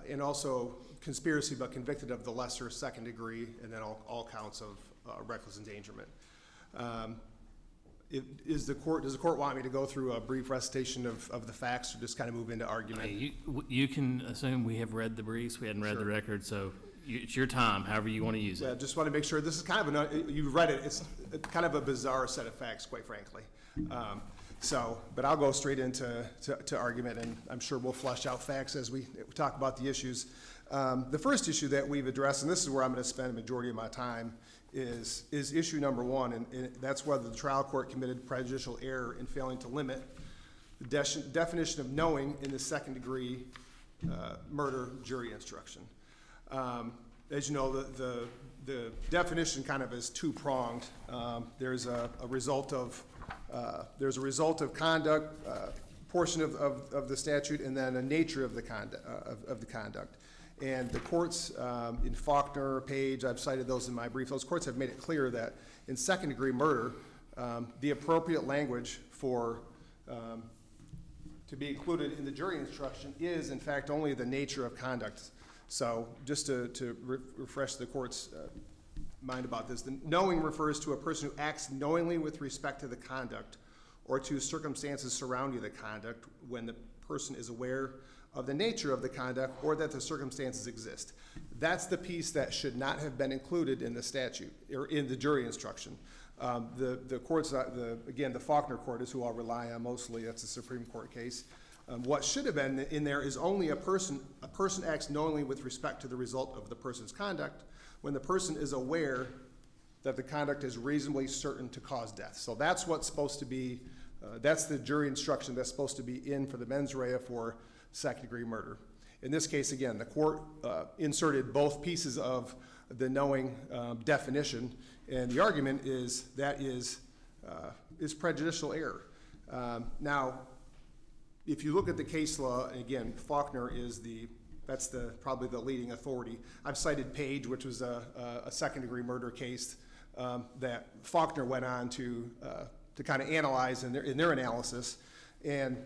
and also conspiracy but convicted of the lesser second degree, and then all counts of reckless endangerment. Does the court want me to go through a brief recitation of the facts, or just kind of move into argument? You can assume we have read the briefs. We hadn't read the record, so it's your time, however you want to use it. Yeah, just want to make sure. This is kind of you've read it. It's kind of a bizarre set of facts, quite frankly. But I'll go straight into argument, and I'm sure we'll flesh out facts as we talk about the issues. The first issue that we've addressed, and this is where I'm going to spend a majority of my time, is issue number one, and that's whether the trial court committed prejudicial error in failing to limit the definition of knowing in the second degree murder jury instruction. As you know, the definition kind of is two-pronged. There's a result of conduct portion of the statute, and then a nature of the conduct. And the courts in Faulkner, Page, I've cited those in my brief. Those courts have made it clear that in second degree murder, the appropriate language for to be included in the jury instruction is, in fact, only the nature of conduct. So just to refresh the court's mind about this, the knowing refers to a person who acts knowingly with respect to the conduct or to circumstances surrounding the conduct when the person is aware of the nature of the conduct or that the circumstances exist. That's the piece that should not have been included in the statute or in the jury instruction. The courts, again, the Faulkner court is who I'll rely on mostly. That's a Supreme Court case. What should have been in there is only a person acts knowingly with respect to the result of the person's conduct when the person is aware that the conduct is reasonably certain to cause death. So that's what's supposed to be, that's the jury instruction that's supposed to be in for the mens rea for second degree murder. In this case, again, the court inserted both pieces of the knowing definition, and the argument is that is prejudicial error. Now, if you look at the case law, and again, Faulkner is that's probably the leading authority. I've cited Page, which was a second degree murder case that Faulkner went on to kind of analyze in their analysis, and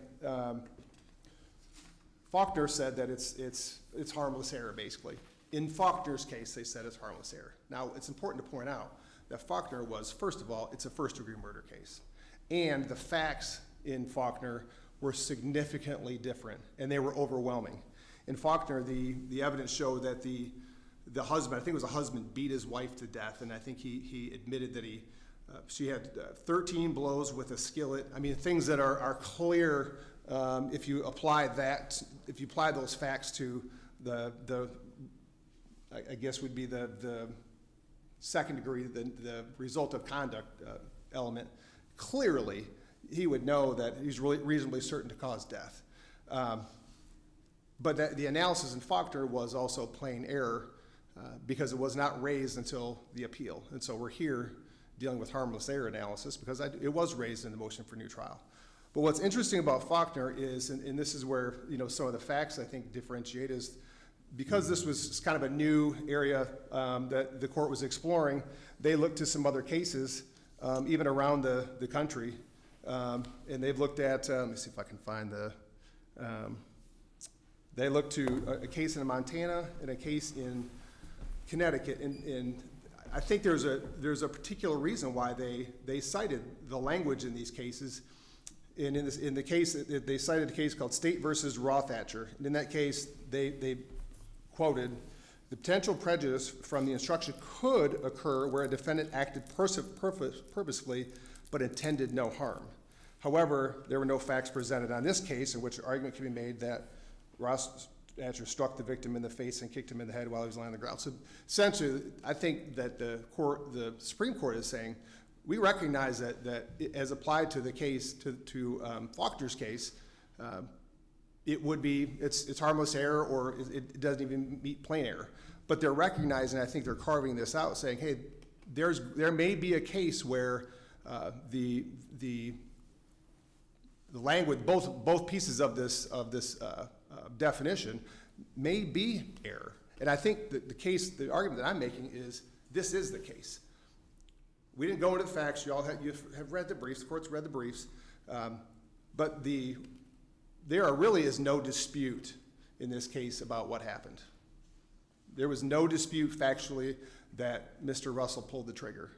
Faulkner said that it's harmless error, basically. In Faulkner's case, they said it's harmless error. Now, it's important to point out that Faulkner was, first of all, it's a first degree murder case, and the facts in Faulkner were significantly different, and they were overwhelming. In Faulkner, the evidence showed that the husband, I think it was a husband, beat his wife to death, and I think he admitted that she had 13 blows with a skillet. I mean, things that are clear if you apply those facts to the I guess would be the second degree, the result of conduct element. Clearly, he would know that he's reasonably certain to cause death. But the analysis in Faulkner was also plain error because it was not raised until the appeal. And so we're here dealing with harmless error analysis because it was raised in the motion for new trial. But what's interesting about Faulkner is, and this is where some of the facts I think differentiate, is because this was kind of a new area that the court was exploring, they looked to some other cases, even around the country, and they've looked at, let me see if I can find they looked to a case in Montana and a case in Connecticut, and I think there's a particular reason why they cited the language in these cases. And in the case, they cited a case called State versus Rothatcher. And in that case, they quoted, the potential prejudice from the instruction could occur where a defendant acted purposefully but intended no harm. However, there were no facts presented on this case in which an argument can be made that Rothatcher struck the victim in the face and kicked him in the head while he was lying on the ground. So essentially, I think that the Supreme Court is saying, we recognize that as applied to the case, to Faulkner's case, it would be, it's harmless error or it doesn't even meet plain error. But they're recognizing, I think they're carving this out, saying, hey, there may be a case where the language, both pieces of this definition may be error. And I think that the argument that I'm making is this is the case. We didn't go into the facts. You have read the briefs. The court's read the briefs. But there really is no dispute in this case about what happened. There was no dispute factually that Mr. Russell pulled the trigger.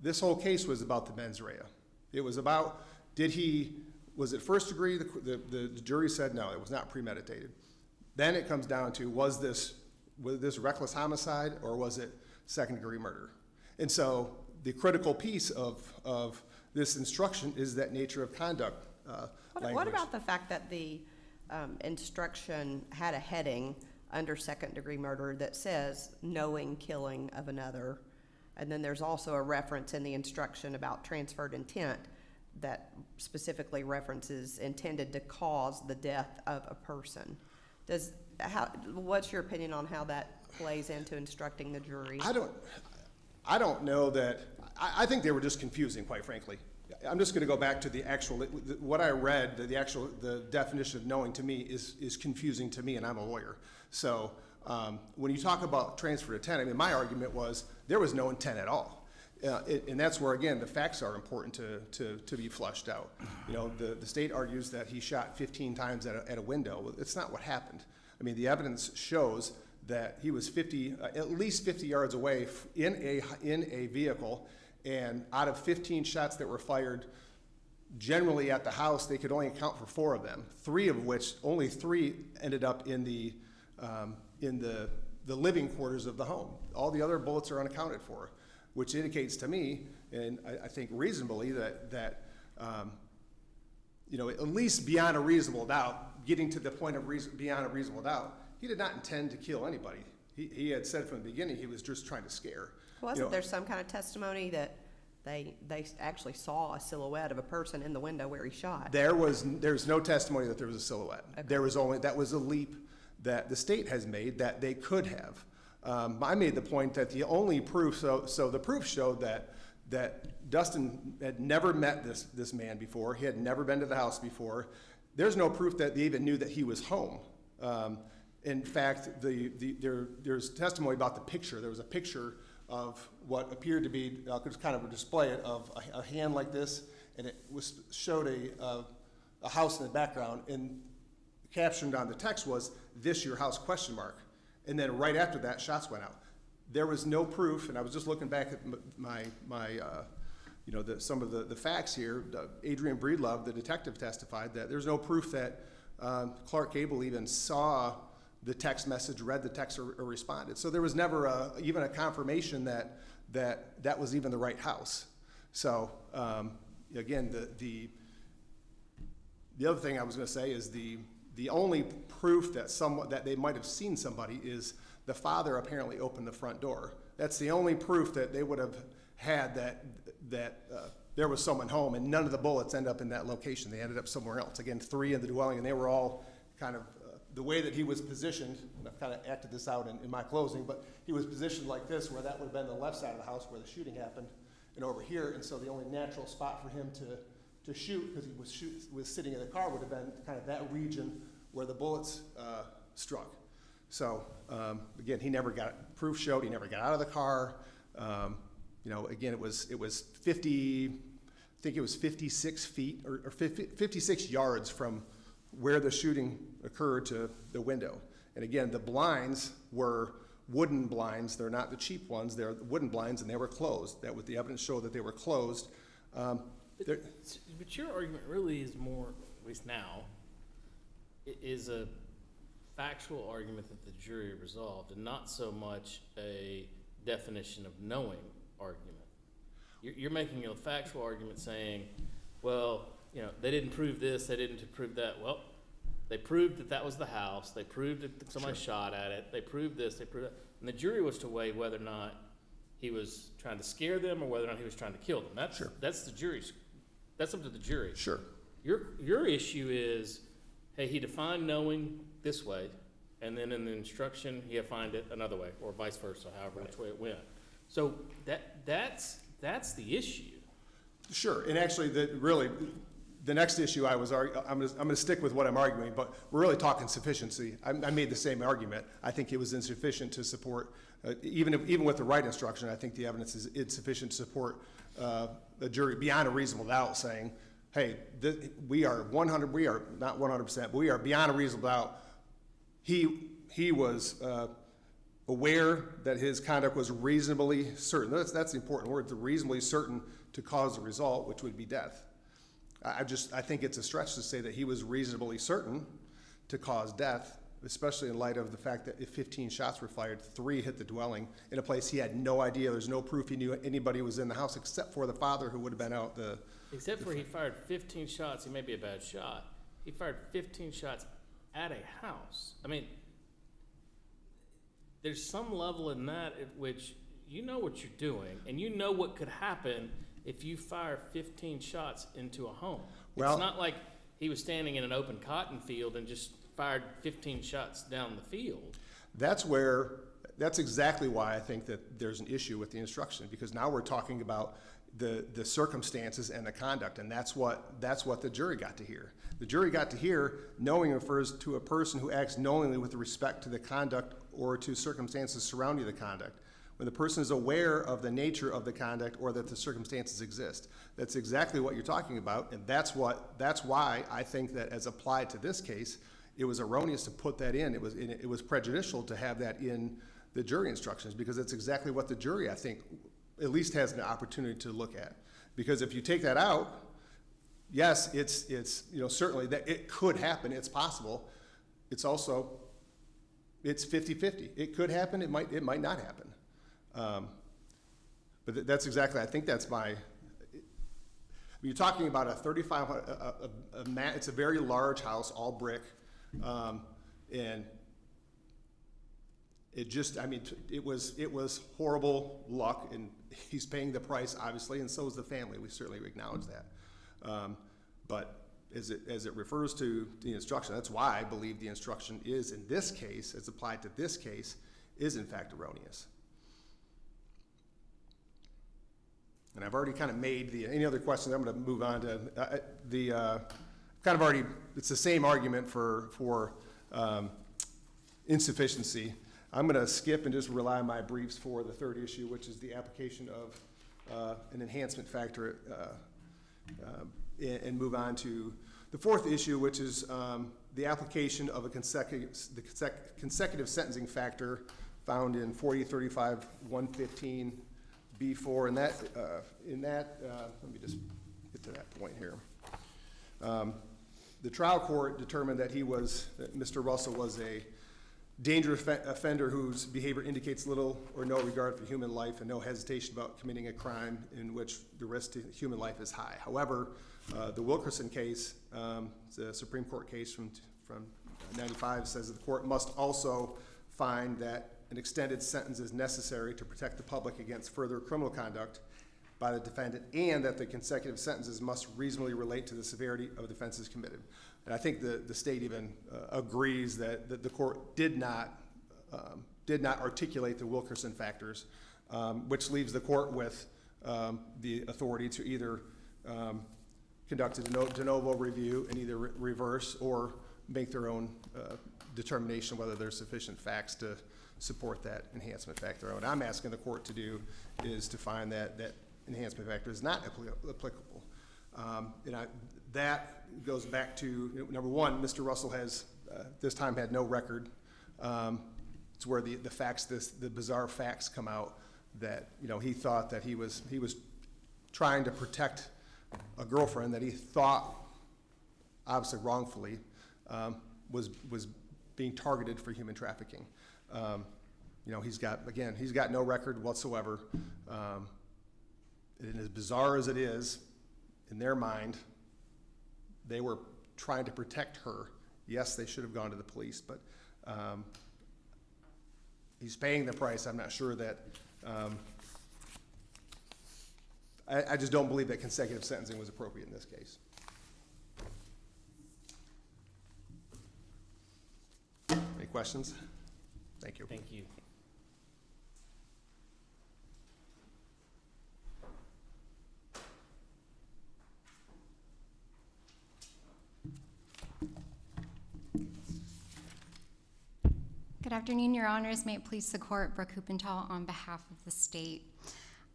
This whole case was about the mens rea. It was about, was it first degree? The jury said no, it was not premeditated. Then it comes down to, was this reckless homicide or was it second degree murder? And so the critical piece of this instruction is that nature of conduct language. What about the fact that the instruction had a heading under second degree murder that says knowing killing of another, and then there's also a reference in the instruction about transferred intent that specifically references intended to cause the death of a person? What's your opinion on how that plays into instructing the jury? I don't know that. I think they were just confusing, quite frankly. I'm just going to go back to the actual, what I read, the definition of knowing to me is confusing to me, and I'm a lawyer. So when you talk about transfer intent, I mean, my argument was there was no intent at all. And that's where, again, the facts are important to be flushed out. You know, the state argues that he shot 15 times at a window. Well, it's not what happened. I mean, the evidence shows that he was at least 50 yards away in a vehicle, and out of 15 shots that were fired, generally at the house, they could only account for 4 of them. Only three ended up in the living quarters of the home. All the other bullets are unaccounted for, which indicates to me, and I think reasonably, that you know, at least beyond a reasonable doubt, getting to the point of beyond a reasonable doubt, he did not intend to kill anybody. He had said from the beginning he was just trying to scare. Wasn't there some kind of testimony that they actually saw a silhouette of a person in the window where he shot? There's no testimony that there was a silhouette. Okay. That was a leap that the state has made that they could have. I made the point that the only proof, so the proof showed that Dustin had never met this man before. He had never been to the house before. There's no proof that they even knew that he was home. In fact, there's testimony about the picture. There was a picture of what appeared to be, kind of a display of a hand like this, and it showed a house in the background, and captioned on the text was, "This your house?" ? And then right after that, shots went out. There was no proof, and I was just looking back at my some of the facts here. Adrian Breedlove, the detective, testified that there's no proof that Clark Gable even saw the text message, read the text, or responded. So there was never even a confirmation that was even the right house. So again, the other thing I was going to say is the only proof that they might have seen somebody is the father apparently opened the front door. That's the only proof that they would have had that there was someone home, and none of the bullets end up in that location. They ended up somewhere else. Again, 3 in the dwelling, and they were all kind of the way that he was positioned, and I've kind of acted this out in my closing, but he was positioned like this, where that would have been the left side of the house where the shooting happened, and over here, and so the only natural spot for him to shoot, because he was sitting in the car, would have been kind of that region where the bullets struck. So again, proof showed he never got out of the car. Again, it was 50, I think it was 56 feet or 56 yards from where the shooting occurred to the window. And again, the blinds were wooden blinds. They're not the cheap ones. They're wooden blinds, and they were closed. That was the evidence showed that they were closed. But your argument really is more, at least now, is a factual argument that the jury resolved, and not so much a definition of knowing argument. You're making a factual argument saying, well, they didn't prove this, they didn't prove that. Well, they proved that was the house. They proved that somebody shot at it. They proved this, they proved that. And the jury was to weigh whether or not he was trying to scare them or whether or not he was trying to kill them. That's the jury's. That's up to the jury. Sure. Your issue is, hey, he defined knowing this way, and then in the instruction he defined it another way, or vice versa, however which way it went. So that's the issue. Sure, and actually, the next issue I'm going to stick with what I'm arguing, but we're really talking sufficiency. I made the same argument. I think it was insufficient to support, even with the right instruction, I think the evidence is insufficient to support the jury beyond a reasonable doubt saying, hey, we are not 100%, but we are beyond a reasonable doubt he was aware that his conduct was reasonably certain. That's the important word, the reasonably certain to cause the result, which would be death. I think it's a stretch to say that he was reasonably certain to cause death, especially in light of the fact that if 15 shots were fired, 3 hit the dwelling in a place he had no idea. There's no proof he knew anybody was in the house except for the father who would have been out the. Except for he fired 15 shots. He may be a bad shot. He fired 15 shots at a house. I mean, there's some level in that at which you know what you're doing, and you know what could happen if you fire 15 shots into a home. Well, it's not like he was standing in an open cotton field and just fired 15 shots down the field. That's exactly why I think that there's an issue with the instruction, because now we're talking about the circumstances and the conduct, and that's what the jury got to hear. The jury got to hear knowing refers to a person who acts knowingly with respect to the conduct or to circumstances surrounding the conduct. When the person is aware of the nature of the conduct or that the circumstances exist. That's exactly what you're talking about, and that's why I think that as applied to this case, it was erroneous to put that in. It was prejudicial to have that in the jury instructions, because it's exactly what the jury, I think, at least has an opportunity to look at. Because if you take that out, yes, it's certainly that it could happen, it's possible. It's also, it's 50-50. It could happen, it might not happen. But that's exactly, I think that's my, you're talking about a 3,500, it's a very large house, all brick, and it just, I mean, it was horrible luck, and he's paying the price, obviously, and so is the family. We certainly acknowledge that. But as it refers to the instruction, that's why I believe the instruction is, in this case, as applied to this case, is in fact erroneous. And I've already kind of made any other questions, I'm going to move on to kind of already, it's the same argument for insufficiency. I'm going to skip and just rely on my briefs for the third issue, which is the application of an enhancement factor, and move on to the fourth issue, which is the application of a consecutive sentencing factor found in 4035-115 B4, and let me just get to that point here. The trial court determined that Mr. Russell was a dangerous offender whose behavior indicates little or no regard for human life and no hesitation about committing a crime in which the risk to human life is high. However, the Wilkerson case, the Supreme Court case from 95, says that the court must also find that an extended sentence is necessary to protect the public against further criminal conduct by the defendant, and that the consecutive sentences must reasonably relate to the severity of the offenses committed. And I think the state even agrees that the court did not articulate the Wilkerson factors, which leaves the court with the authority to either conduct a de novo review and either reverse or make their own determination whether there's sufficient facts to support that enhancement factor. What I'm asking the court to do is to find that enhancement factor is not applicable. That goes back to, number one, Mr. Russell has this time had no record. It's where the facts, the bizarre facts come out that he thought that he was trying to protect a girlfriend that he thought, obviously wrongfully, was being targeted for human trafficking. He's got no record whatsoever. And as bizarre as it is, in their mind, they were trying to protect her. Yes, they should have gone to the police, but he's paying the price. I'm not sure that, I just don't believe that consecutive sentencing was appropriate in this case. Any questions? Thank you. Thank you. Good afternoon, Your Honors. May it please the court, Brooke Huppenthal on behalf of the state.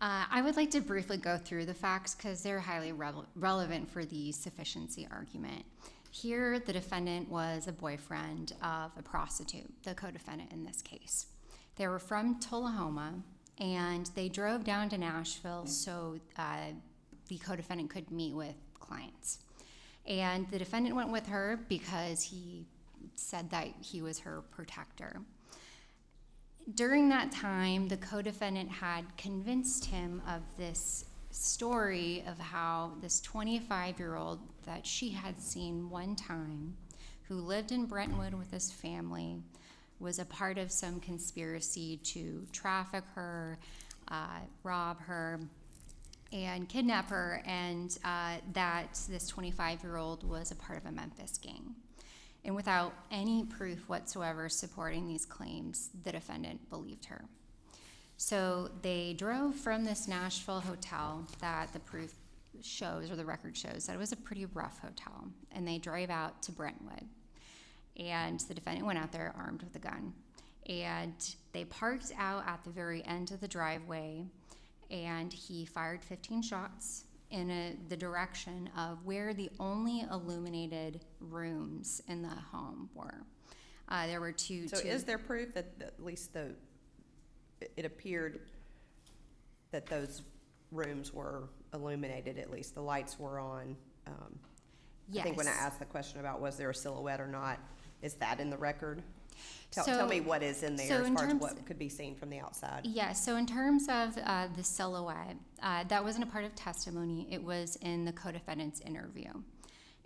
I would like to briefly go through the facts because they're highly relevant for the sufficiency argument. Here, the defendant was a boyfriend of a prostitute, the co-defendant in this case. They were from Tullahoma, and they drove down to Nashville so the co-defendant could meet with clients. And the defendant went with her because he said that he was her protector. During that time, the co-defendant had convinced him of this story of how this 25-year-old that she had seen one time, who lived in Brentwood with his family, was a part of some conspiracy to traffic her, rob her, and kidnap her, and that this 25-year-old was a part of a Memphis gang. And without any proof whatsoever supporting these claims, the defendant believed her. So they drove from this Nashville hotel that the proof shows, or the record shows, that it was a pretty rough hotel, and they drove out to Brentwood. And the defendant went out there armed with a gun. And they parked out at the very end of the driveway, and he fired 15 shots in the direction of where the only illuminated rooms in the home were. There were two. So is there proof that at least it appeared that those rooms were illuminated, at least the lights were on? Yes. I think when I asked the question about was there a silhouette or not, is that in the record? Tell me what is in there as far as what could be seen from the outside. Yeah, so in terms of the silhouette, that wasn't a part of testimony. It was in the co-defendant's interview.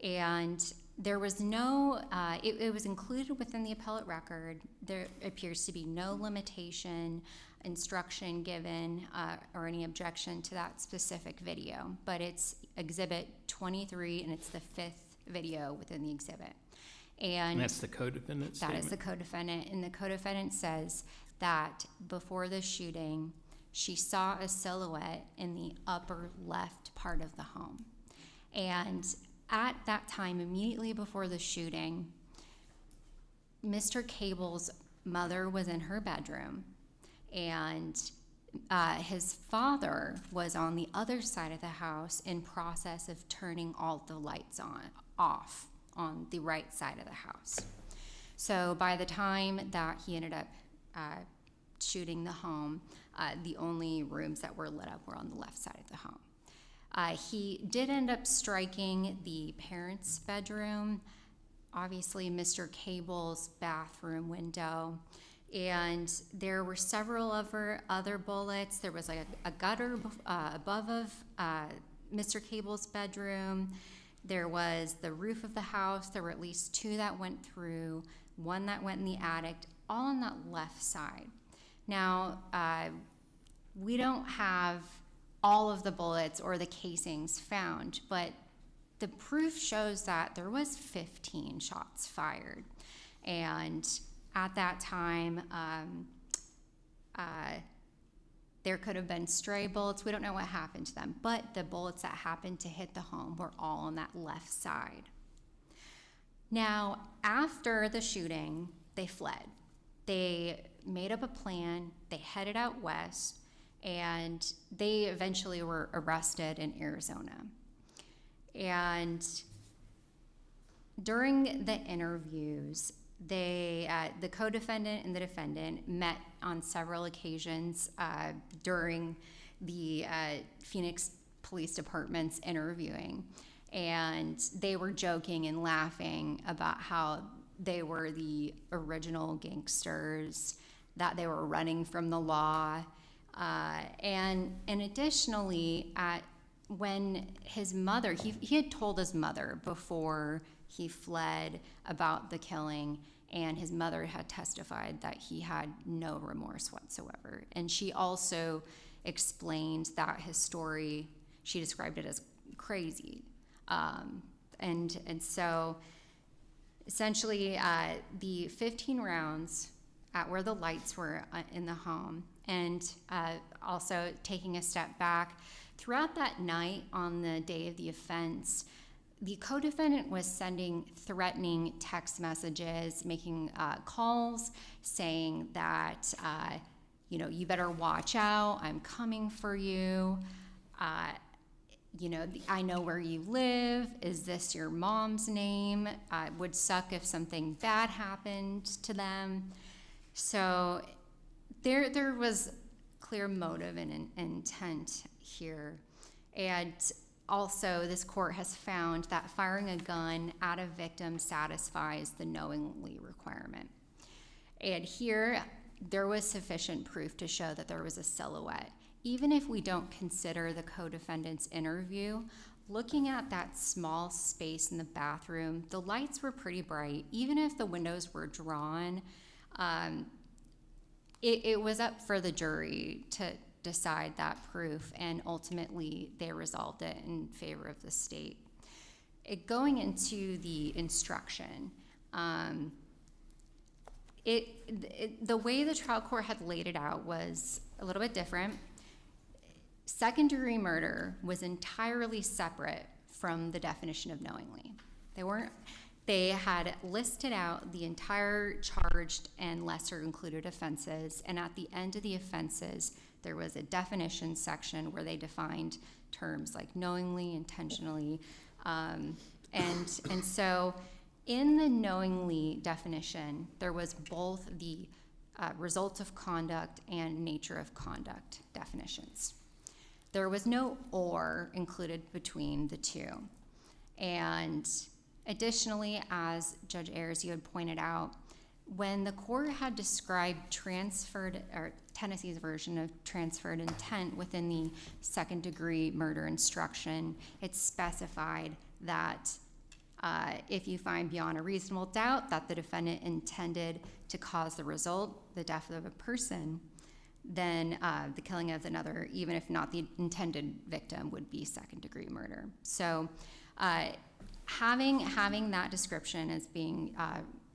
And there was no, it was included within the appellate record. There appears to be no limitation, instruction given, or any objection to that specific video. But it's Exhibit 23, and it's the 5th video within the exhibit. And that's the co-defendant statement? That is the co-defendant. And the co-defendant says that before the shooting, she saw a silhouette in the upper left part of the home. And at that time, immediately before the shooting, Mr. Cable's mother was in her bedroom, and his father was on the other side of the house in process of turning all the lights off on the right side of the house. So by the time that he ended up shooting the home, the only rooms that were lit up were on the left side of the home. He did end up striking the parents' bedroom, obviously Mr. Cable's bathroom window, and there were several other bullets. There was like a gutter above of Mr. Cable's bedroom. There was the roof of the house. There were at least 2 that went through, 1 that went in the attic, all on that left side. Now, we don't have all of the bullets or the casings found, but the proof shows that there was 15 shots fired. And at that time, there could have been stray bullets. We don't know what happened to them, but the bullets that happened to hit the home were all on that left side. Now, after the shooting, they fled. They made up a plan. They headed out west, and they eventually were arrested in Arizona. And during the interviews, the co-defendant and the defendant met on several occasions during the Phoenix Police Department's interviewing, and they were joking and laughing about how they were the original gangsters, that they were running from the law, and additionally, when his mother, he had told his mother before he fled about the killing, and his mother had testified that he had no remorse whatsoever. And she also explained that his story, she described it as crazy. And so essentially the 15 rounds at where the lights were in the home, and also taking a step back, throughout that night on the day of the offense, the co-defendant was sending threatening text messages, making calls, saying that, you better watch out, I'm coming for you. I know where you live. Is this your mom's name? It would suck if something bad happened to them. So there was clear motive and intent here. And also, this court has found that firing a gun at a victim satisfies the knowingly requirement. And here, there was sufficient proof to show that there was a silhouette. Even if we don't consider the co-defendant's interview, looking at that small space in the bathroom, the lights were pretty bright. Even if the windows were drawn, it was up for the jury to decide that proof, and ultimately they resolved it in favor of the state. Going into the instruction, the way the trial court had laid it out was a little bit different. Second-degree murder was entirely separate from the definition of knowingly. They had listed out the entire charged and lesser included offenses, and at the end of the offenses, there was a definition section where they defined terms like knowingly, intentionally, and so in the knowingly definition, there was both the result of conduct and nature of conduct definitions. There was no or included between the two. And additionally, as Judge Ayers, you had pointed out, when the court had described Tennessee's version of transferred intent within the second-degree murder instruction, it specified that if you find beyond a reasonable doubt that the defendant intended to cause the result, the death of a person, then the killing of another, even if not the intended victim, would be second-degree murder. So having that description as being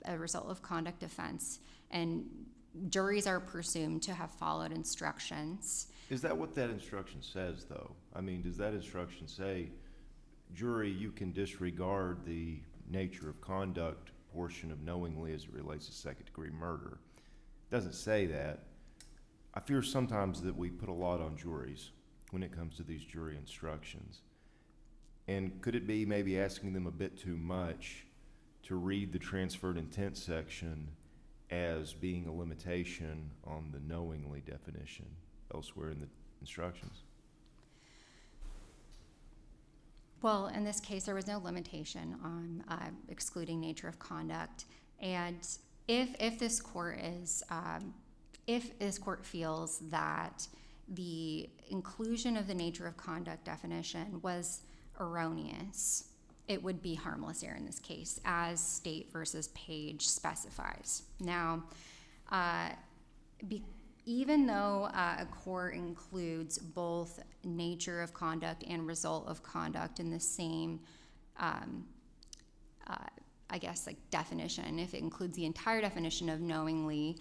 a result of conduct offense, and juries are presumed to have followed instructions. Is that what that instruction says, though? I mean, does that instruction say, jury, you can disregard the nature of conduct portion of knowingly as it relates to second-degree murder? It doesn't say that. I fear sometimes that we put a lot on juries when it comes to these jury instructions. And could it be maybe asking them a bit too much to read the transferred intent section as being a limitation on the knowingly definition elsewhere in the instructions? Well, in this case, there was no limitation on excluding nature of conduct. And if this court feels that the inclusion of the nature of conduct definition was erroneous, it would be harmless error in this case, as State versus Page specifies. Now, even though a court includes both nature of conduct and result of conduct in the same, definition, if it includes the entire definition of knowingly,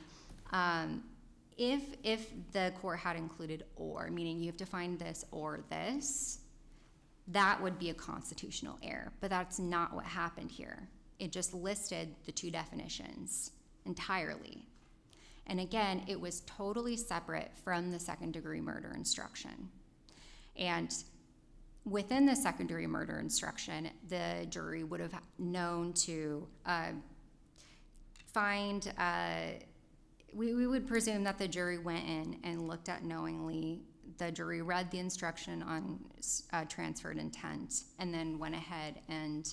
if the court had included or, meaning you have to find this or this, that would be a constitutional error. But that's not what happened here. It just listed the two definitions entirely. And again, it was totally separate from the second-degree murder instruction. And within the second-degree murder instruction, the jury would have known to find, we would presume that the jury went in and looked at knowingly. The jury read the instruction on transferred intent and then went ahead and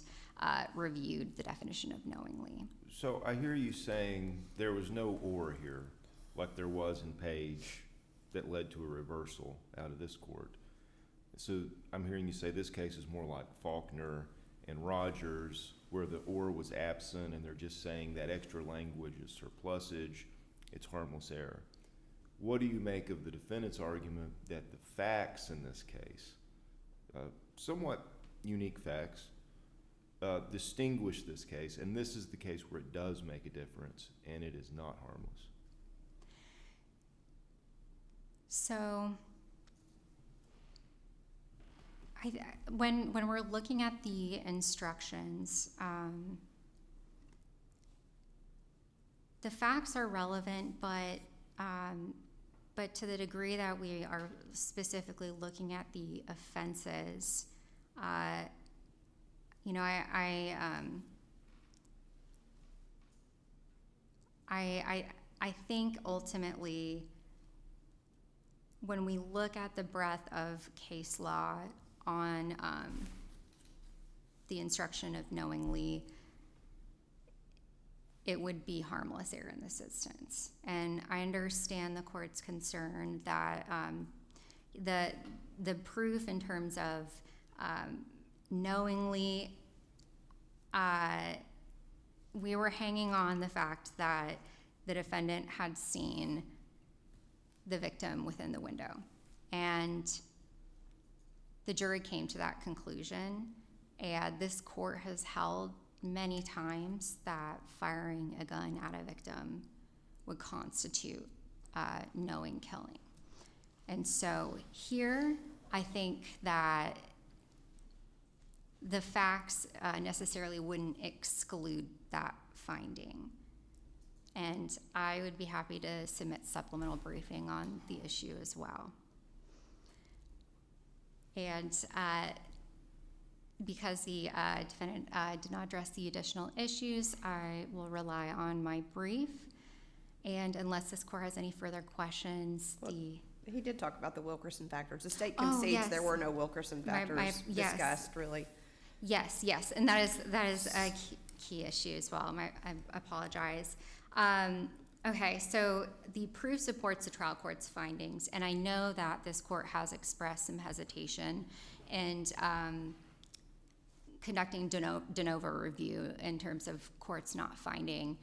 reviewed the definition of knowingly. So I hear you saying there was no or here, like there was in Page, that led to a reversal out of this court. So I'm hearing you say this case is more like Faulkner and Rogers, where the or was absent and they're just saying that extra language is surplusage, it's harmless error. What do you make of the defendant's argument that the facts in this case, somewhat unique facts, distinguish this case, and this is the case where it does make a difference and it is not harmless? So when we're looking at the instructions, the facts are relevant, but to the degree that we are specifically looking at the offenses, You know, I think ultimately, when we look at the breadth of case law on the instruction of knowingly, it would be harmless error in this instance. And I understand the court's concern that the proof in terms of knowingly, we were hanging on the fact that the defendant had seen the victim within the window. And the jury came to that conclusion. And this court has held many times that firing a gun at a victim would constitute knowing killing. And so here, I think that the facts necessarily wouldn't exclude that finding. And I would be happy to submit supplemental briefing on the issue as well. And because the defendant did not address the additional issues, I will rely on my brief. And unless this court has any further questions, He did talk about the Wilkerson factors. The state Oh, concedes yes. there were no Wilkerson factors yes. discussed, really. Yes, and that is a key issue as well. I apologize. Okay, so the proof supports the trial court's findings, and I know that this court has expressed some hesitation in conducting de novo review in terms of courts not finding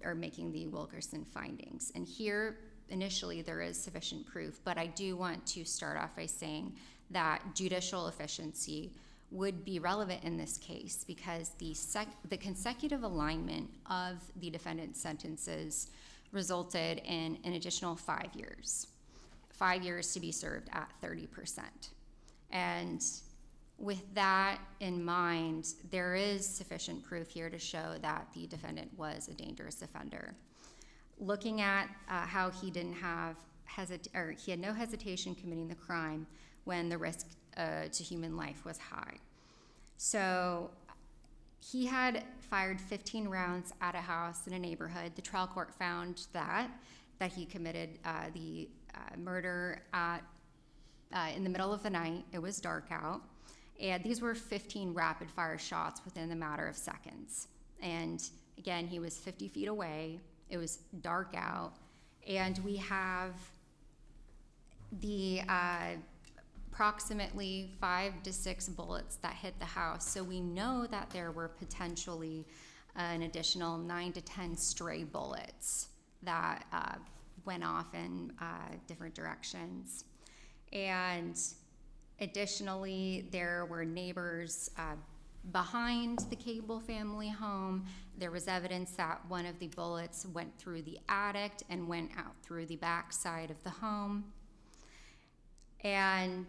or making the Wilkerson findings. And here, initially, there is sufficient proof, but I do want to start off by saying that judicial efficiency would be relevant in this case because the consecutive alignment of the defendant's sentences resulted in an additional 5 years. 5 years to be served at 30%. And with that in mind, there is sufficient proof here to show that the defendant was a dangerous offender. Looking at how he didn't have he had no hesitation committing the crime when the risk to human life was high. So he had fired 15 rounds at a house in a neighborhood. The trial court found that he committed the murder in the middle of the night. It was dark out. And these were 15 rapid fire shots within the matter of seconds. And again, he was 50 feet away. It was dark out. And we have the approximately 5 to 6 bullets that hit the house. So we know that there were potentially an additional 9 to 10 stray bullets that went off in different directions. And additionally, there were neighbors behind the Cable family home. There was evidence that one of the bullets went through the attic and went out through the back side of the home. And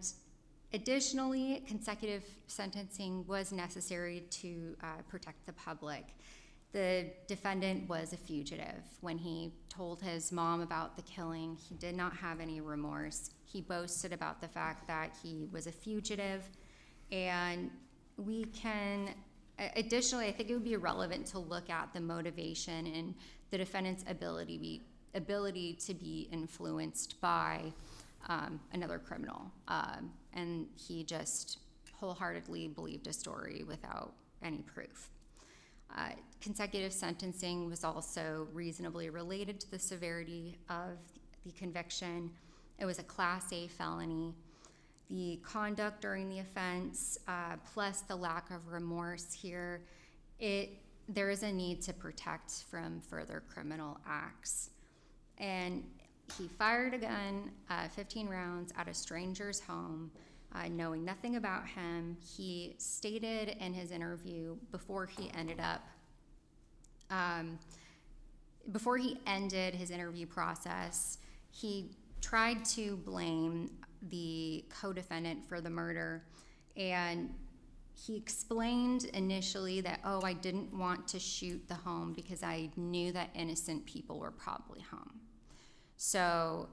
additionally, consecutive sentencing was necessary to protect the public. The defendant was a fugitive. When he told his mom about the killing, he did not have any remorse. He boasted about the fact that he was a fugitive. And we can, additionally, I think it would be relevant to look at the motivation and the defendant's ability to be influenced by another criminal. And he just wholeheartedly believed a story without any proof. Consecutive sentencing was also reasonably related to the severity of the conviction. It was a Class A felony. The conduct during the offense, plus the lack of remorse here, there is a need to protect from further criminal acts. And he fired a gun, 15 rounds, at a stranger's home, knowing nothing about him. He stated in his interview before he ended his interview process, he tried to blame the co-defendant for the murder, and he explained initially that, I didn't want to shoot the home because I knew that innocent people were probably home. So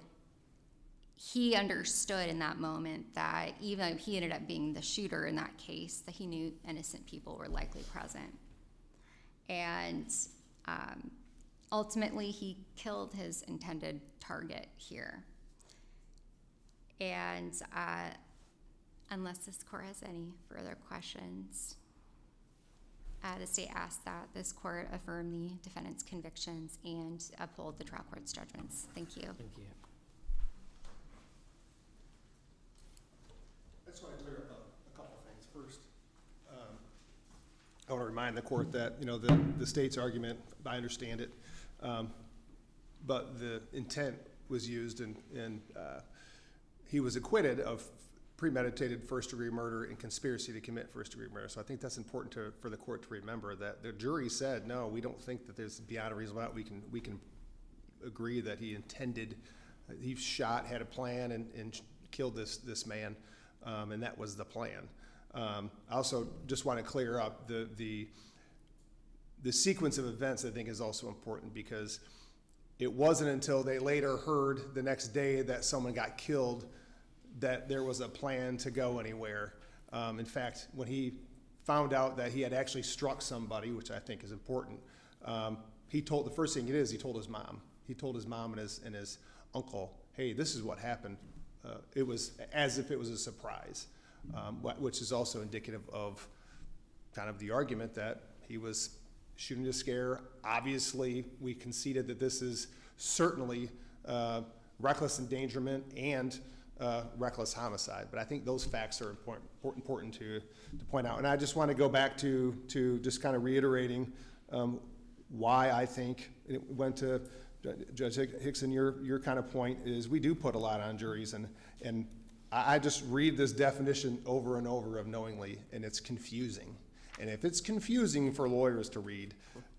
he understood in that moment that even though he ended up being the shooter in that case, that he knew innocent people were likely present. And ultimately, he killed his intended target here. And unless this court has any further questions, the state asks that this court affirm the defendant's convictions and uphold the trial court's judgments. Thank you. Thank you. I just want to clear up a couple of things. First, I want to remind the court that, you know, the state's argument, I understand it, but the intent was used, and he was acquitted of premeditated first-degree murder and conspiracy to commit first-degree murder. So I think that's important for the court to remember, that the jury said, no, we don't think that there's beyond a reasonable doubt. We can agree that he intended, he shot, had a plan, and killed this man, and that was the plan. I also just want to clear up the sequence of events. I think is also important, because it wasn't until they later heard the next day that someone got killed that there was a plan to go anywhere. In fact, when he found out that he had actually struck somebody, which I think is important, he told, the first thing it is, he told his mom. He told his mom and his uncle, hey, this is what happened. It was as if it was a surprise, which is also indicative of kind of the argument that he was shooting to scare. Obviously, we conceded that this is certainly reckless endangerment and reckless homicide, but I think those facts are important to point out. And I just want to go back to just kind of reiterating why I think it went to Judge Hickson. Your kind of point is we do put a lot on juries, and I just read this definition over and over of knowingly, and it's confusing. And if it's confusing for lawyers to read,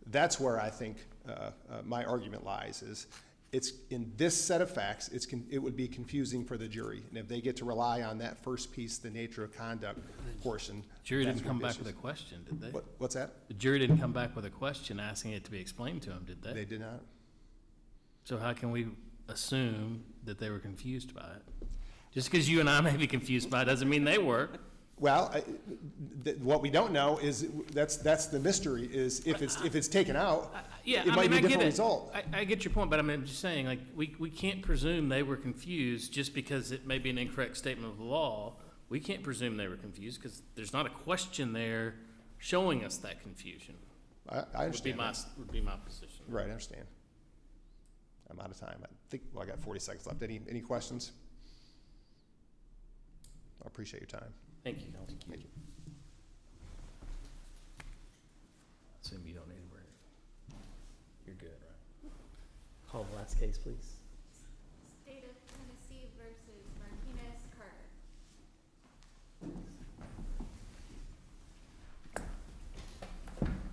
that's where I think my argument lies. Is it's in this set of facts, it would be confusing for the jury. And if they get to rely on that first piece, the nature of conduct portion. Jury that's didn't come where back the with a issues- question, did they? What's that? The jury didn't come back with a question asking it to be explained to them, did they? They did not. So how can we assume that they were confused by it? Just because you and I may be confused by it doesn't mean they were. Well, what we don't know is, that's the mystery, is if it's taken out, Yeah, it might be a different result. I get your point, but I'm just saying, like, we can't presume they were confused just because it may be an incorrect statement of the law. We can't presume they were confused because there's not a question there showing us that confusion. I understand that. Would be my position. Right, I understand. I'm out of time. I think, well, I got 40 seconds left. Any questions? I appreciate your time. Thank you, Counsel. Thank you. Assume you don't need a break. You're good, right? Call the last case, please.